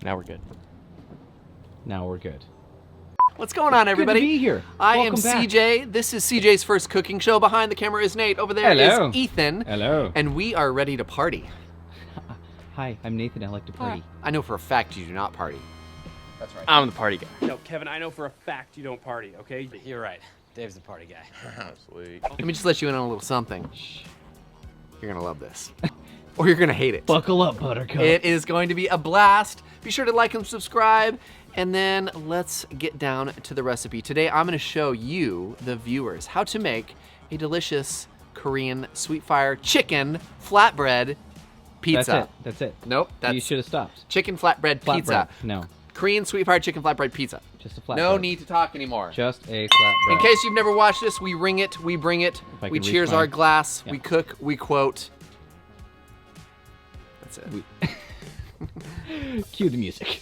Now we're good. Now we're good. What's going on, everybody? Good to be here. I am Welcome back. CJ. This is CJ's first cooking show. Behind the camera is Nate. Over there Hello. is Ethan. Hello. And we are ready to party. Hi, I'm Nathan. I like to party. I know for a fact you do not party. That's right. I'm the party guy. No, Kevin, I know for a fact you don't party, okay? You're right. Dave's the party guy. Sweet. Let me just let you in on a little something. Shh. You're gonna love this. Or you're gonna hate it. Buckle up, Buttercup. It is going to be a blast. Be sure to like and subscribe. And then let's get down to the recipe. Today I'm gonna show you, the viewers, how to make a delicious Korean sweet fire chicken flatbread pizza. That's it. Nope, that's You should have stopped. chicken flatbread pizza. No, Korean sweet fire chicken flatbread pizza. just a flatbread. No need to talk anymore. Just a flatbread. In case you've never watched this, we ring it, we bring it, If I we can reach cheers my- our glass, Yeah. we cook, we quote. That's it. Cue the music.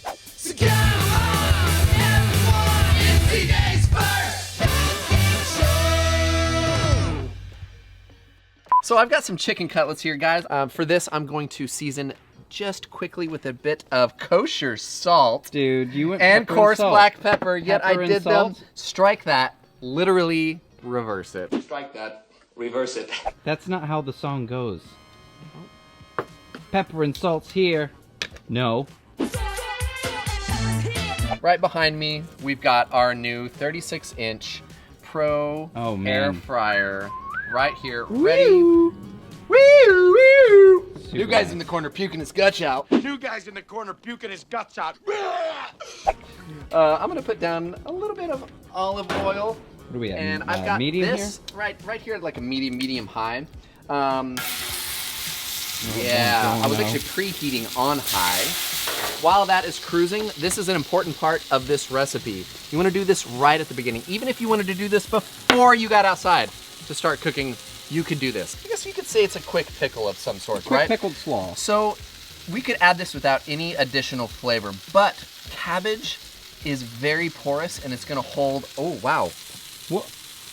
So I've got some chicken cutlets here, guys. For this, I'm going to season just quickly with a bit of kosher salt. Dude, you went And pepper coarse salt. black pepper. Yet Pepper I and did them. salt? Strike that. Literally reverse it. Strike that. Reverse it. That's not how the song goes. Pepper and salt's here. No. Right behind me, we've got our new 36-inch Pro Oh, man. air fryer right here, ready. Woo! Woo! Super New guy's nice. in the corner puking his guts out. New guy's in the corner puking his guts out. I'm gonna put down a little bit of olive oil. What do we have? And I've got medium this right here at like a medium high. Oh, Yeah, I was no. actually preheating on high. While that is cruising, this is an important part of this recipe. You wanna do this right at the beginning. Even if you wanted to do this before you got outside to start cooking, you could do this. I guess you could say it's a quick pickle of some sort, Quick right? pickled slaw. So we could add this without any additional flavor, but cabbage is very porous and it's gonna hold, oh wow. What?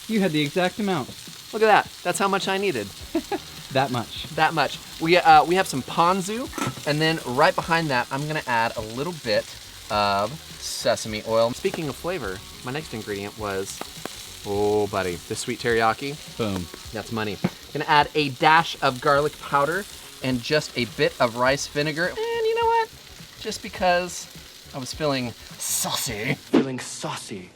You had the exact amount. Look at that, that's how much I needed. That much. That much. We have some ponzu, and then right behind that, I'm gonna add a little bit of sesame oil. Speaking of flavor, my next ingredient was, oh buddy, this sweet teriyaki. Boom. That's money. Gonna add a dash of garlic powder and just a bit of rice vinegar. And you know what? Just because I was feeling saucy,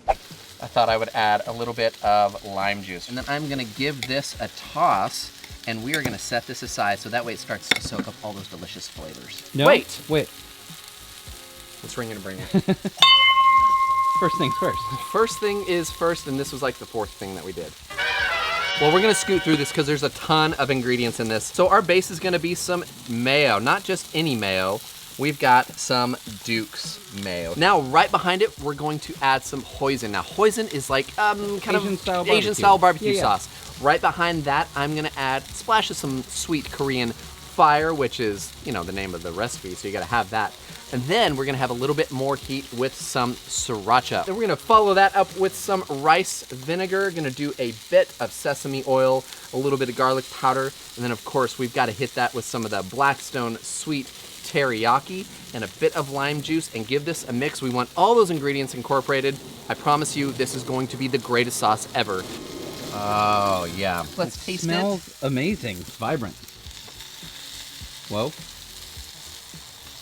I thought I would add a little bit of lime juice. And then I'm gonna give this a toss, and we are gonna set this aside so that way it starts to soak up all those delicious flavors. No? Wait, Wait. let's ring it and bring it. First things first. First thing is first, and this was like the fourth thing that we did. Well, we're gonna scoot through this because there's a ton of ingredients in this. So our base is gonna be some mayo, not just any mayo. We've got some Duke's mayo. Now, right behind it, we're going to add some hoisin. Now, hoisin is like Asian-style barbecue Yeah. sauce. Right behind that, I'm gonna add a splash of some sweet Korean fire, which is, you know, the name of the recipe, so you gotta have that. And then we're gonna have a little bit more heat with some sriracha. Then we're gonna follow that up with some rice vinegar. Gonna do a bit of sesame oil, a little bit of garlic powder, and then of course we've gotta hit that with some of the Blackstone sweet teriyaki and a bit of lime juice and give this a mix. We want all those ingredients incorporated. I promise you, this is going to be the greatest sauce ever. Oh yeah. Let's taste it. Smells amazing. It's vibrant. Whoa.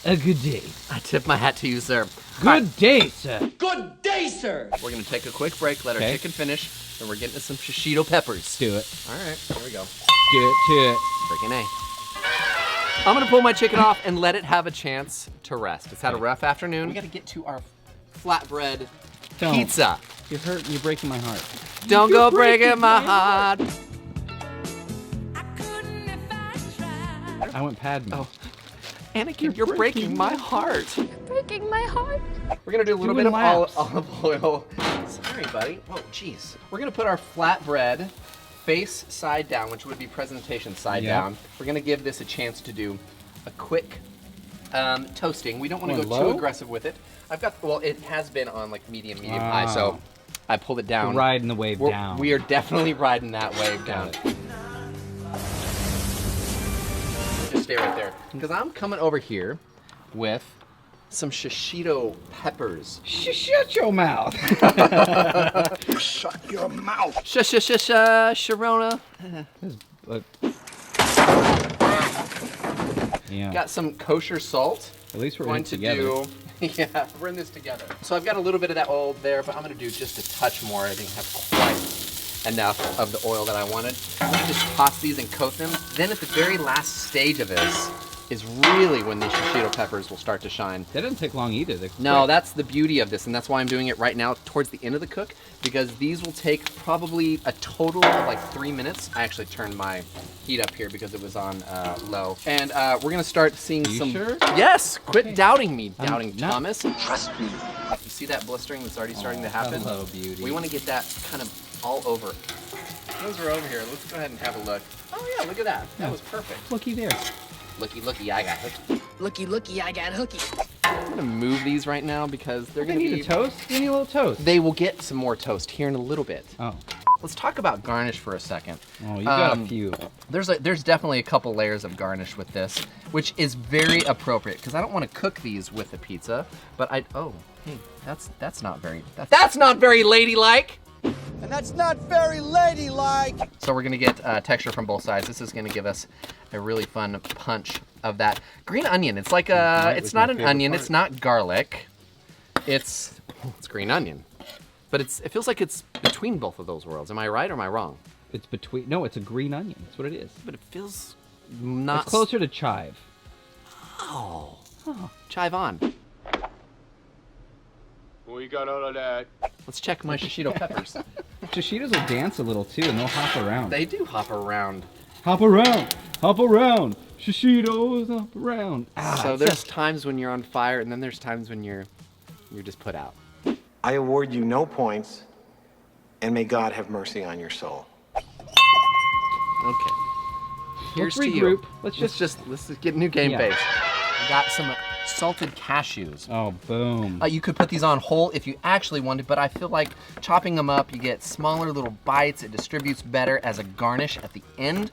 A good day. I tip my hat to you, sir. Good day, sir. Good day, sir. We're gonna take a quick break, let our Okay. chicken finish, and we're getting to some shishito peppers. Do it. All right, here we go. Do it. Freaking A. I'm gonna pull my chicken off and let it have a chance to rest. It's had a rough afternoon. We gotta get to our flatbread Don't. pizza. You're hurt. You're breaking my heart. Don't go breaking my heart. I went Padme. Oh. Anakin, you're breaking my heart. Breaking my heart. We're gonna do a little Doing bit of laps. olive oil. Sorry, buddy. Oh, jeez. We're gonna put our flatbread face side down, which would be presentation side Yeah. down. We're gonna give this a chance to do a quick toasting. We don't want to Going go too low? aggressive with it. I've got, well, it has been on like medium high, so I pulled it down. Riding the wave We're- down. We are definitely riding that wave down. Got it. Just stay right there. Because I'm coming over here with some shishito peppers. Shut your mouth. Shut your mouth. Sharona. Yeah. Got some kosher salt. At least we're Going in to together. do, yeah, we're in this together. So I've got a little bit of that oil there, but I'm gonna do just a touch more. I didn't have quite enough of the oil that I wanted. I'm gonna just toss these and coat them. Then at the very last stage of this is really when these shishito peppers will start to shine. That didn't take long either. No, that's the beauty of this, and that's why I'm doing it right now towards the end of the cook, because these will take probably a total of like 3 minutes. I actually turned my heat up here because it was on low. And we're gonna start seeing some. Sure? Yes, quit Okay. doubting me, I'm doubting not- Thomas. Trust me. You see that blistering that's already starting to happen? Hello, beauty. We wanna get that kind of all over. Those are over here. Let's go ahead and have a look. Oh yeah, look at that. That was perfect. Looky there. Looky, looky, I got hooky. Looky, looky, I got hooky. I'm gonna move these right now because they're They gonna need be. a toast. They need a little toast. They will get some more toast here in a little bit. Oh. Let's talk about garnish for a second. Oh, you got a few. There's definitely a couple layers of garnish with this, which is very appropriate because I don't want to cook these with the pizza, but hey, that's not very ladylike. And that's not very ladylike. So we're gonna get texture from both sides. This is gonna give us a really fun punch of that green onion. It's like Right, it's was not my an favorite onion. part. It's not garlic. It's green onion, but it feels like it's between both of those worlds. Am I right or am I wrong? It's between. No, it's a green onion. That's what it is. But it feels not It's closer to chive. Oh, chive on. We got all of that. Let's check my shishito peppers. Shishitos will dance a little too, and they'll hop around. They do hop around. Hop around. Hop around. Shishitos hop around. So there's times when you're on fire, and then there's times when you're just put out. I award you no points, and may God have mercy on your soul. Okay. Here's Let's to regroup. you. Let's Let's just. just get a new game Yeah. phase. I got some salted cashews. Oh, boom. You could put these on whole if you actually wanted, but I feel like chopping them up, you get smaller little bites. It distributes better as a garnish at the end.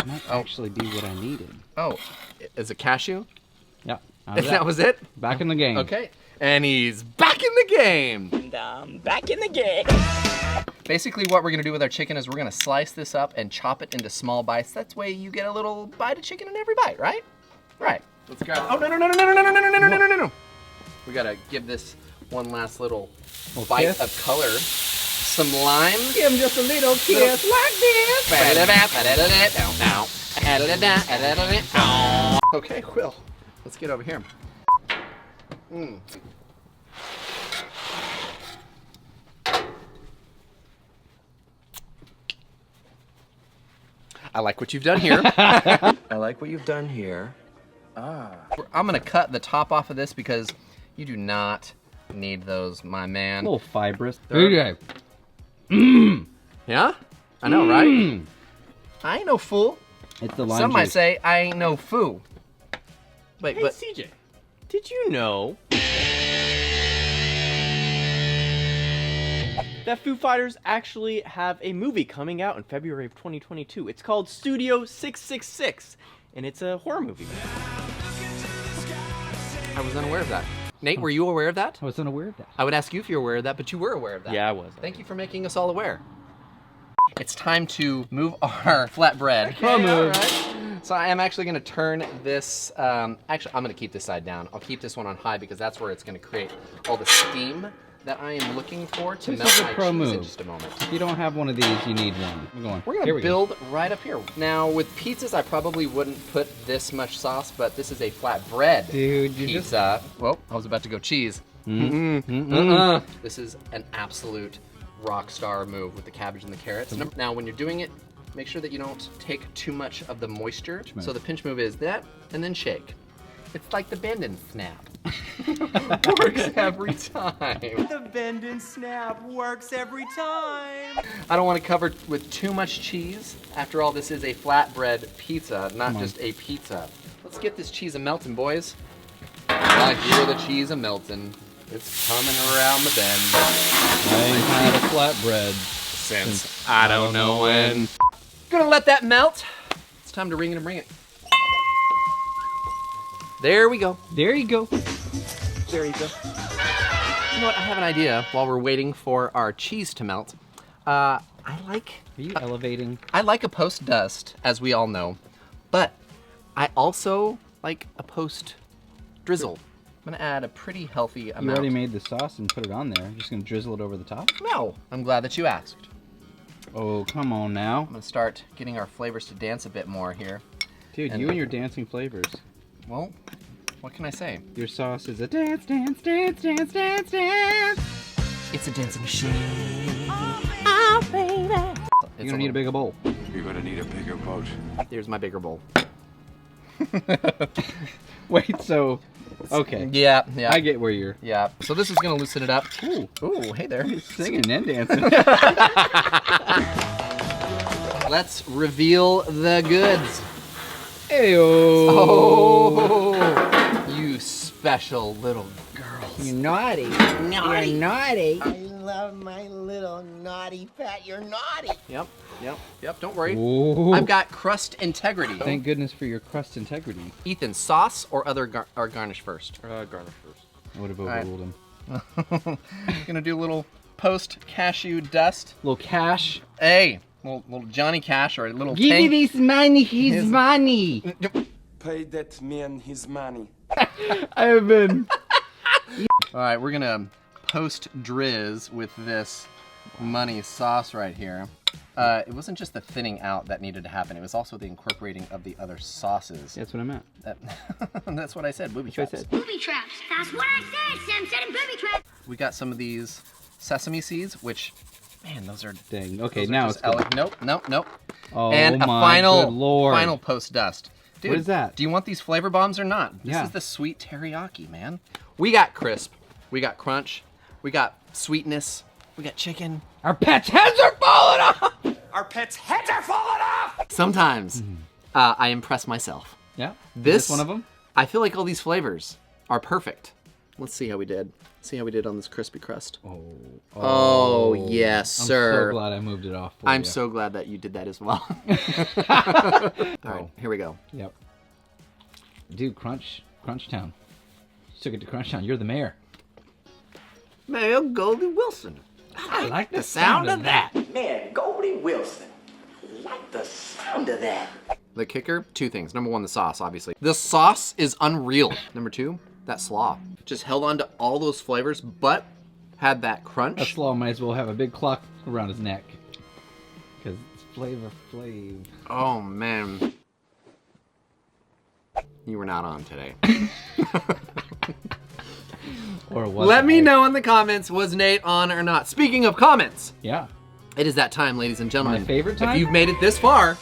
Might actually be what I needed. Oh, is it cashew? Yeah. That was it? Back in the game. Okay. And he's back in the game. And I'm back in the game. Basically what we're gonna do with our chicken is we're gonna slice this up and chop it into small bites. That's way you get a little bite of chicken in every bite, right? Right. Let's grab. Oh no. We gotta give this one last little bite kiss? of color. Some lime. Give him just a little kiss like this. Okay, Will. Let's get over here. I like what you've done here. I like what you've done here. I'm gonna cut the top off of this because you do not need those, my man. A little fibrous. They're- Okay. Yeah? I know, right? I ain't no fool. It's the lime Some might juice. say I ain't no fool. Wait, Hey, but CJ, did you know that Foo Fighters actually have a movie coming out in February of 2022? It's called Studio 666, and it's a horror movie. I was unaware of that. Nate, were you aware of that? I was unaware of that. I would ask you if you're aware of that, but you were aware of that. Yeah, I was. Thank you for making us all aware. It's time to move our flatbread. Move. So I am actually gonna turn this, actually I'm gonna keep this side down. I'll keep this one on high because that's where it's gonna create all the steam that I am looking for to This melt is a my pro cheese in move. just a moment. If you don't have one of these, you need one. I'm going. We're gonna Here we go. build right up here. Now with pizzas, I probably wouldn't put this much sauce, but this is a flatbread Dude, you just. pizza. Well, I was about to go cheese. Mm-mm. This is an absolute rock star move with the cabbage and the carrots. Now, when you're doing it, make sure that you don't take too much of the moisture. move. So the pinch move is that, and then shake. It's like the bend and snap. Works every time. The bend and snap works every time. I don't want to cover it with too much cheese. After all, this is a flatbread pizza, not on. just a pizza. Let's get this cheese a-melting, boys. I hear the cheese a-melting. It's coming around the bend. I ain't had a flatbread. Since I don't know when. Gonna let that melt. It's time to ring it and bring it. There we go. There you go. There you go. You know what? I have an idea while we're waiting for our cheese to melt. I like Are you elevating? I like a post dust, as we all know, but I also like a post drizzle. I'm gonna add a pretty healthy amount. You already made the sauce and put it on there. You're just gonna drizzle it over the top? No, I'm glad that you asked. Oh, come on now. I'm gonna start getting our flavors to dance a bit more here. Dude, you and your dancing flavors. Well, what can I say? Your sauce is a dance, dance, dance, dance, dance, dance. It's a dancing machine. Oh, baby. You're gonna need a bigger bowl. You're gonna need a bigger boat. Here's my bigger bowl. Wait, so, okay. Yeah. I get where you're Yeah. So this is gonna loosen it up. Ooh, hey there. singing and dancing. Let's reveal the goods. Ayo. Oh, you special little girls. You naughty. You're naughty. I love my little naughty fat. You're naughty. Yep. Don't worry. Ooh. I've got crust integrity. Thank goodness for your crust integrity. Ethan, sauce or other or garnish first? Garnish first. I would have right. overruled him. Gonna do a little post cashew dust. Little cash. Hey, little Johnny Cash or a little Give me this money, his money. Pay that man his money. I have been. All right, we're gonna post drizz with this money sauce right here. It wasn't just the thinning out that needed to happen. It was also the incorporating of the other sauces. That's what I meant. That's what I said, booby That's traps. what I said. Booby traps. That's what I said, Sam said in booby traps. We got some of these sesame seeds, which, man, those are... Dang. Okay, those are now just it's good. Nope. Oh And a my good Lord. final post dust. Dude, What is that? Do you want these flavor bombs or not? This Yeah. is the sweet teriyaki, man. We got crisp, we got crunch, we got sweetness, we got chicken. Our pets' heads are falling off. Our pets' heads are falling off! Sometimes I impress myself. Yeah. This one of them. I feel like all these flavors are perfect. Let's see how we did. See how we did on this crispy crust. Oh yes, sir. I'm so glad I moved it off. For I'm you. so glad that you did that as well. All right, here we go. Yep. Dude, Crunch Town. You took it to Crunch Town. You're the mayor. Mayor Goldie Wilson. I like The sound of that. Man, Goldie Wilson. Like the sound of that. The kicker, two things. Number one, the sauce, obviously. The sauce is unreal. Number two, that slaw. Just held on to all those flavors, but had that crunch. A slaw might as well have a big clock around his neck. Because it's Flavor Flav. Oh, man. You were not on today. Or was Let me I? know in the comments, was Nate on or not? Speaking of comments, Yeah. it is that time, ladies and gentlemen. My favorite time? If you've made it this far,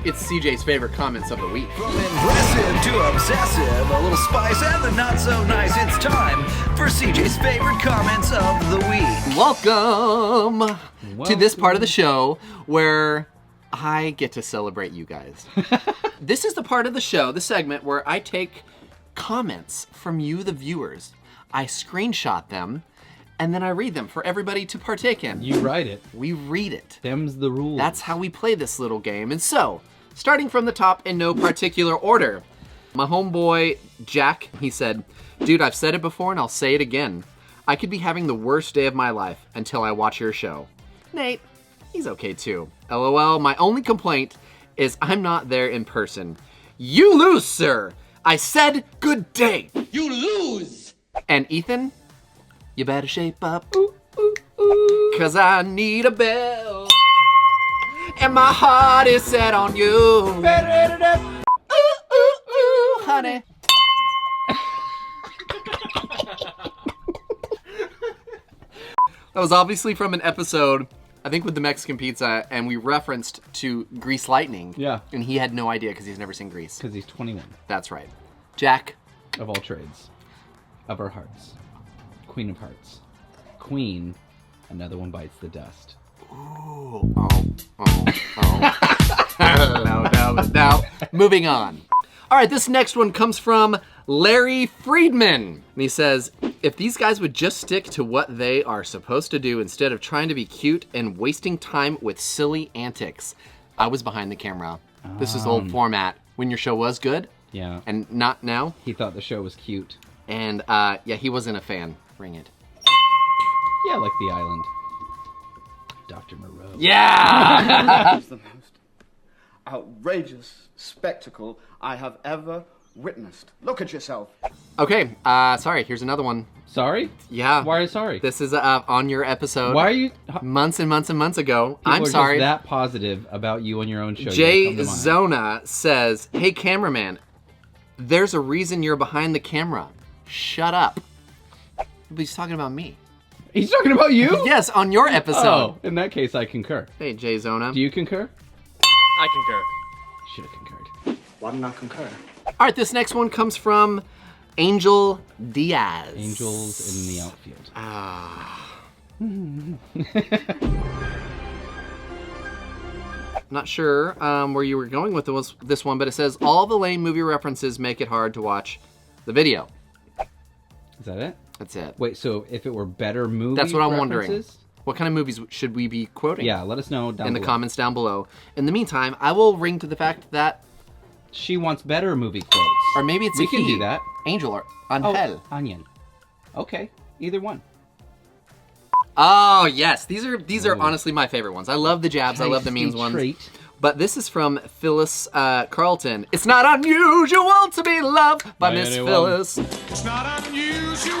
it's CJ's favorite comments of the week. From impressive to obsessive, a little spice and the not so nice. It's time for CJ's favorite comments of the week. Welcome to this part of the show where I get to celebrate you guys. This is the part of the show, the segment, where I take comments from you, the viewers. I screenshot them, and then I read them for everybody to partake in. You write it. We read it. Them's the rules. That's how we play this little game. And so, starting from the top in no particular order, my homeboy Jack, he said, "Dude, I've said it before and I'll say it again. I could be having the worst day of my life until I watch your show." Nate, he's okay too. LOL, my only complaint is I'm not there in person. You lose, sir. I said good day. You lose! And Ethan, you better shape up. Ooh, ooh, ooh. Cause I need a bell. And my heart is set on you. Ooh, ooh, ooh, honey. That was obviously from an episode, I think with the Mexican pizza, and we referenced to Grease Lightning. Yeah. And he had no idea because he's never seen Grease. Because he's 21. That's right. Jack. Of all trades. Of our hearts. Queen of hearts. Queen, another one bites the dust. Ooh. No. Moving on. All right, this next one comes from Larry Friedman. And he says, if these guys would just stick to what they are supposed to do instead of trying to be cute and wasting time with silly antics. I was behind the camera. This is old format when your show was good. Yeah. And not now. He thought the show was cute. And yeah, he wasn't a fan. Bring it. Yeah, like the island. Dr. Moreau. Yeah! It's the most outrageous spectacle I have ever witnessed. Look at yourself. Okay, sorry, here's another one. Sorry? Yeah. Why are you sorry? This is on your episode. Why are you... Months and months and months ago. People I'm are sorry. Just that positive about you on your own show. Jay Zona says, hey, cameraman, there's a reason you're behind the camera. Shut up. He's talking about me. He's talking about you? Yes, on your episode. Oh, in that case, I concur. Hey, Jay Zona. Do you concur? I concur. Should have concurred. Why didn't I concur? All right, this next one comes from Angel Diaz. Angels in the outfield. Not sure where you were going with this one, but it says, all the lame movie references make it hard to watch the video. Is that it? That's it. Wait, so if it were better movie That's what I'm references? wondering. What kind of movies should we be quoting? Yeah, let us know down in below. the comments down below. In the meantime, I will ring to the fact that she wants better movie quotes. Or maybe it's we a can he. do that. Angel or Angel. Oh, Onion. Okay, either one. Oh yes, these are honestly my favorite ones. I love the jabs. I love the memes ones. Treat. But this is from Phyllis Carlton. It's not unusual to be loved by Miss Phyllis. It's not unusual to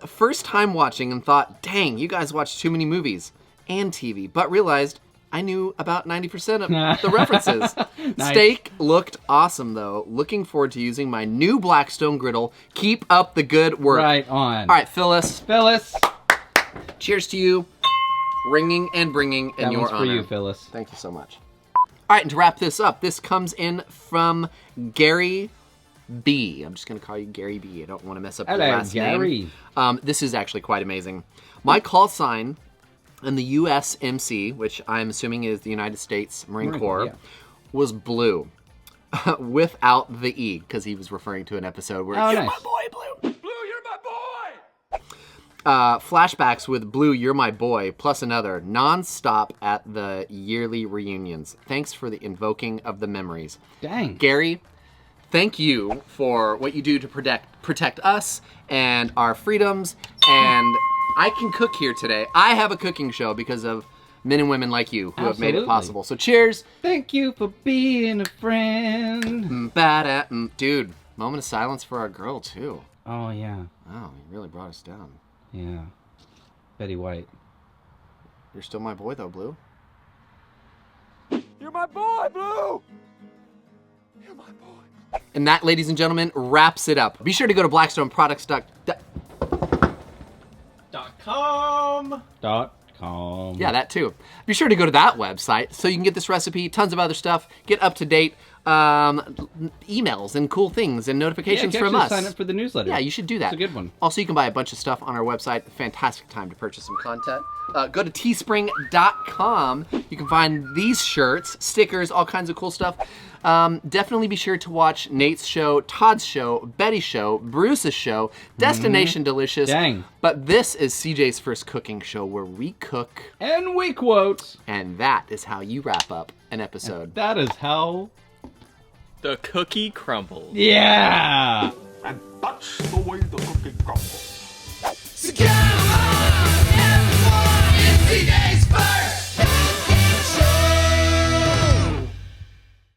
be First time watching and thought, dang, you guys watch too many movies and TV, but realized I knew about 90% of the references. Nice. Steak looked awesome though. Looking forward to using my new Blackstone Griddle. Keep up the good work. Right on. All right, Phyllis. Phyllis. Cheers to you. Ringing and bringing in That your one's honor. for you, Phyllis. Thank you so much. All right, and to wrap this up, this comes in from Gary B. I'm just going to call you Gary B. I don't want to mess up your last Gary. name. This is actually quite amazing. My call sign in the USMC, which I'm assuming is the United States Marine Corps, yeah. was blue. Without the E, because he was referring to an episode where Nice. my boy, Blue. Blue, you're my boy! Flashbacks with Blue, You're My Boy, plus another, non-stop at the yearly reunions. Thanks for the invoking of the memories. Dang. Gary, thank you for what you do to protect us and our freedoms, and I can cook here today. I have a cooking show because of men and women like you who have made it Absolutely. possible. So cheers. Thank you for being a friend. Dude, moment of silence for our girl, too. Oh, yeah. Wow, you really brought us down. Yeah. Betty White. You're still my boy, though, Blue. You're my boy, Blue! You're my boy. And that, ladies and gentlemen, wraps it up. Be sure to go to blackstoneproducts.com. .com. Yeah, that too. Be sure to go to that website so you can get this recipe, tons of other stuff, get up to date emails and cool things and notifications from us. Sign up for the newsletter. Yeah, you should do that. It's a good one. Also, you can buy a bunch of stuff on our website. Fantastic time to purchase some content. Go to teespring.com. You can find these shirts, stickers, all kinds of cool stuff. Definitely be sure to watch Nate's show, Todd's show, Betty's show, Bruce's show, Destination Delicious. Dang. But this is CJ's first cooking show where we cook. And we quote. And that is how you wrap up an episode. That is how... The cookie crumbles. Yeah! And that's the way the cookie crumbles. Secure!